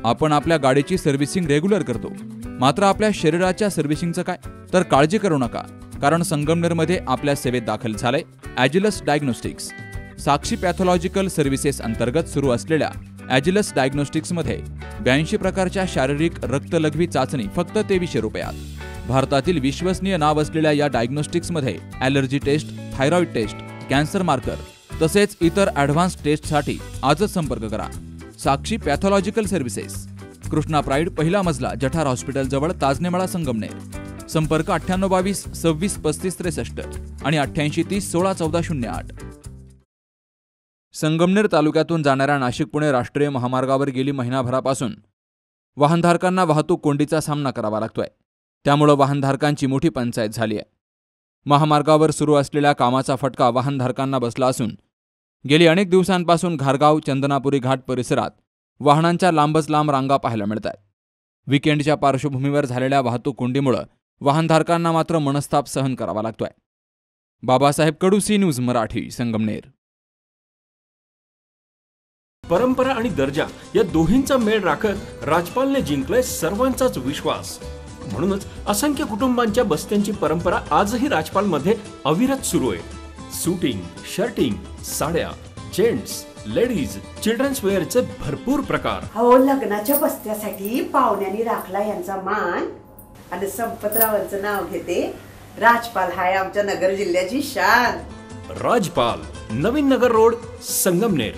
आपण आपल्या गाडीची सर्व्हिसिंग रेग्युलर करतो, मात्र आपल्या शरीराच्या सर्व्हिसिंगचं काय? तर काळजी करू नका, कारण संगमनेरमध्ये आपल्या सेवेत दाखल झालंय ॲजिलस डायग्नोस्टिक्स. साक्षी पॅथॉलॉजिकल सर्व्हिसेस अंतर्गत सुरू असलेल्या ॲजिलस डायग्नोस्टिक्समध्ये 82 प्रकारच्या शारीरिक रक्तलघवी चाचणी फक्त 2300 रुपयात. भारतातील विश्वसनीय नाव असलेल्या या डायग्नोस्टिक्समध्ये allergy test, thyroid test, cancer marker तसेच इतर ॲडव्हान्स टेस्टसाठी आजच संपर्क करा. Sakshi pathological services, Krishna pride, पहिला मजला, जठार हॉस्पिटल जवळ, ताजनेमाळा, संगमनेर. संपर्क 9822 26 35 63 आणि 88 30 16 14 08. संगमनेर तालुक्यातून जाणाऱ्या नाशिक पुणे राष्ट्रीय महामार्गावर गेली महिनाभरापासून वाहनधारकांना वाहतूक कोंडीचा सामना करावा लागतोय. त्यामुळे वाहनधारकांची मोठी पंचायत झाली आहे. महामार्गावर सुरू असलेल्या कामाचा फटका वाहनधारकांना बसला असून गेली अनेक दिवसांपासून घारगाव, चंदनापुरी घाट परिसरात वाहनांच्या लांबच लांब रांगा पाहायला मिळत आहेत. विकेंडच्या पार्श्वभूमीवर झालेल्या वाहतूक कोंडीमुळे वाहनधारकांना मात्र मनस्ताप सहन करावा लागतोय. बाबासाहेब कडू, सी न्यूज मराठी, संगमनेर. परंपरा आणि दर्जा या दोहींचा मेळ राखत राजपालने जिंकलाय सर्वांचाच विश्वास. म्हणूनच असंख्य कुटुंबांच्या बस्त्यांची परंपरा आजही राजपालमध्ये अविरत सुरू आहे. सूटिंग, शर्टिंग, साड्या, जेंट्स, लेडीज, चिल्ड्रन्स वेअरचे भरपूर प्रकार. हो, लग्नाच्या बस्त्यासाठी पाहुण्यांनी राखला यांचा मान आणि संपतरावांचं नाव घेते. राजपाल हाय आमच्या नगर जिल्ह्याची शान. राजपाल, नवीन नगर रोड, संगमनेर.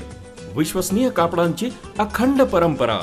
विश्वसनीय कापडांची अखंड परंपरा.